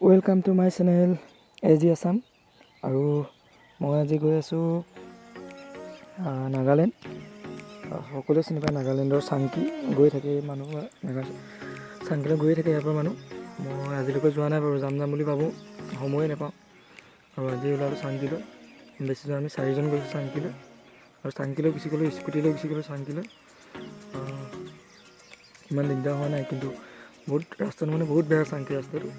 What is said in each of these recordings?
Welcome to my channel AG Assam. আৰু মই আজি গৈ আছোঁ নাগালেণ্ড। সকলোৱে চিনি পায় নাগালেণ্ডৰ চাংকি, গৈ থাকে মানুহ চাংকিলৈ গৈয়ে থাকে ইয়াৰ পৰা মানুহ। মই আজিলৈকে যোৱা নাই বাৰু, যাম বুলি ভাবোঁ, সময়ে নাপাওঁ। আৰু আজি ওলালোঁ চাংকিলৈ, বেছি যোৱা আমি 4জন গৈছোঁ চাংকিলৈ। আৰু চাংকিলৈ গুচি গ'লোঁ, স্কুটি লৈ গুচি গ'লোঁ চাংকিলৈ। ইমান দিগদাৰ হোৱা নাই, কিন্তু ৰাস্তাটো বহুত বেয়া চাংকি ৰাস্তাটো।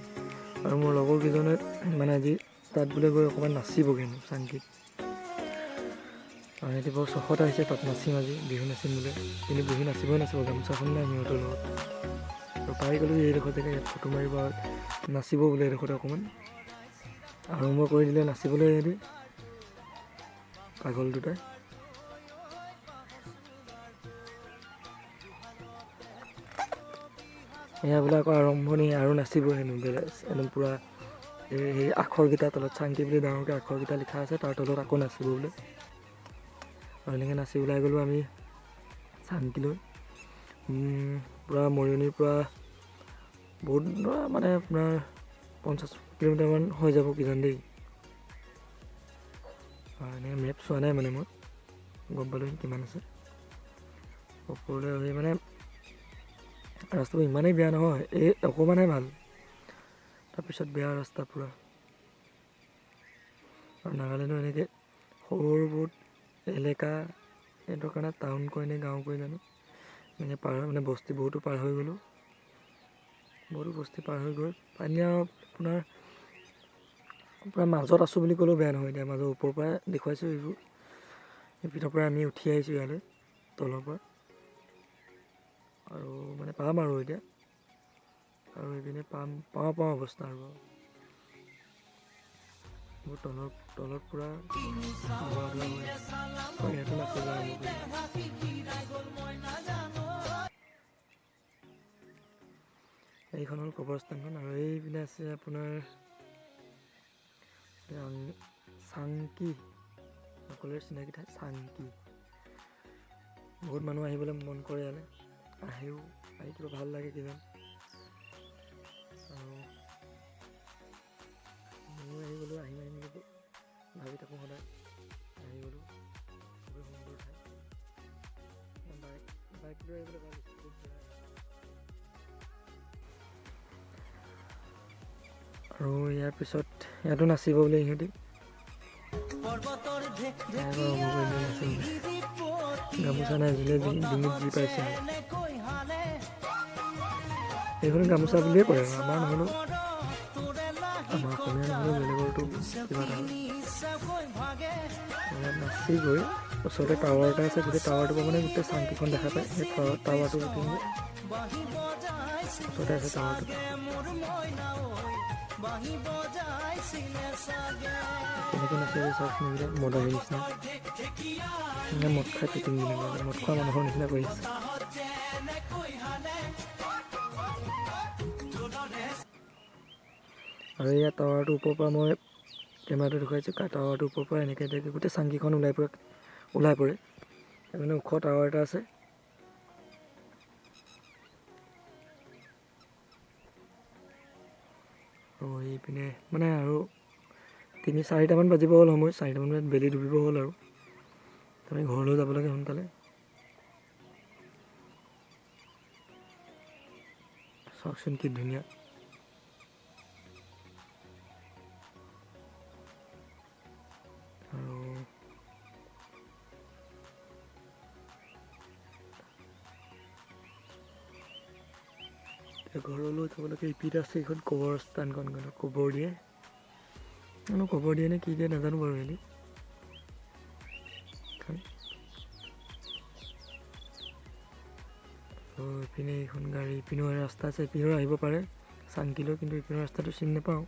আৰু মোৰ লগৰ কেইজনে আজি তাত বোলে গৈ অকণমান নাচিবগৈ চাংকিত। সিহঁতি বৰ চখত আহিছে, তাত নাচিম আজি, বিহু নাচিম বোলে। কিন্তু বিহু নাচিব গামোচাখন নাই সিহঁতৰ লগত। আৰু পাই গ'লোঁ এইডোখৰ জেগা, ইয়াত ফটো মাৰিব নাচিব বোলে এইডোখৰতে অকণমান। আৰম্ভ কৰি দিলে নাচিবলৈ সিহঁতি, পাগল দুটাই। এয়া বোলে আকৌ আৰম্ভণি, আৰু নাচিব হেনো একদম পূৰা সেই আখৰকেইটা তলত চাংকি বুলি ডাঙৰকৈ আখৰকেইটা লিখা আছে, তাৰ তলত আকৌ নাচিব বোলে। আৰু এনেকৈ নাচি ওলাই গ'লোঁ আমি চাংকিলৈ। পূৰা মৰিয়নিৰ পৰা বহুত আপোনাৰ 50 কিলোমিটাৰমান হৈ যাব কিজান দেই। এনেকৈ মেপ চোৱা নাই মই গম পালোঁ কিমান আছে। ওপৰলৈ হৈ ৰাস্তাটো ইমানেই বেয়া নহয়, এই অকণমানহে ভাল, তাৰপিছত বেয়া ৰাস্তা পূৰা। আৰু নাগালেণ্ডৰ এনেকৈ সৰু সৰু বহুত এলেকা, সিহঁতৰ কাৰণে টাউন কয় নে গাঁও কয় জানো, এনেকৈ বস্তি বহুতো পাৰ হৈ গ'লোঁ। বহুতো বস্তি পাৰ হৈ গৈ আপোনাৰ পূৰা মাজত আছোঁ বুলি ক'লেও বেয়া নহয়। এতিয়া মাজৰ ওপৰৰ পৰা দেখুৱাইছোঁ এইবোৰ, এইপিনৰ পৰা আমি উঠি আহিছোঁ ইয়ালৈ তলৰ পৰা। আৰু পাম আৰু এতিয়া, আৰু এইপিনে পাওঁ অৱস্থা আৰু বহুত তলত পূৰা ইয়াতো নাচিব আৰম্ভ কৰিম। এইখন হ'ল কবৰস্থানখন, আৰু এইপিনে আছে আপোনাৰ চাংকি, সকলোৰে চিনাকি ঠাই চাংকি। বহুত মানুহ আহিবলৈ মন কৰে ইয়ালৈ, আহি কিবা ভাল লাগে কিজান। আৰু ময়ো আহি গ'লোঁ, আহিম বুলি ভাবি থাকোঁ সদায়, আহি গ'লোঁ। খুবেই সুন্দৰ ঠাই, বাইক লৈ আহিবলৈ ভাল। আৰু ইয়াৰ পিছত ইয়াতো নাচিব বোলে সিহঁতি, গামোচা নাই, যোনে ডিঙিত যি পাইছে। এইখন গামোচা বুলিয়ে কয়, আৰু আমাৰ নহ'লেও, আমাৰ অসমীয়া নহ'লেও বেলেগৰতো কিবা এটা নাচি গৈ ওচৰতে টাৱাৰ এটা আছে, গোটেই টাৱাৰটোৰ পৰা গোটেই চাংকিখন দেখা পায়। সেই টাৱাৰটো ওচৰতে আছে টাৱাৰটো। কেনেকৈ নাচে চাওকচোন, এইবিলাক মদাহীৰ নিচিনা, মদ খাই পিটিং মদ খোৱা মানুহৰ নিচিনা কৰি আছে। আৰু ইয়াত টাৱাৰটোৰ ওপৰৰ পৰা মই কেমেৰাটো দেখুৱাইছোঁ, টাৱাৰটোৰ ওপৰৰ পৰা এনেকৈ গোটেই চাংকিখন ওলাই পৰে। ওখ টাৱাৰ এটা আছে। আৰু এইপিনে আৰু 3-4টামান বাজিব হ'ল সময়, 4টামান বজাত বেলি ডুবিব হ'ল। আৰু আমি ঘৰলৈ যাব লাগে সোনকালে। চাওকচোন কি ধুনীয়া। আৰু ঘৰলৈ যাবলৈকে ইপিত আছে এইখন কবৰস্থানখন, কবৰ দিয়ে নে কি দিয়ে নাজানো বাৰু। এইপিনে এইখন গাড়ী, ইপিনেও ৰাস্তা আছে, ইপিনেও আহিব পাৰে চাংকিলৈ, কিন্তু ইপিনৰ ৰাস্তাটো চিনি নাপাওঁ।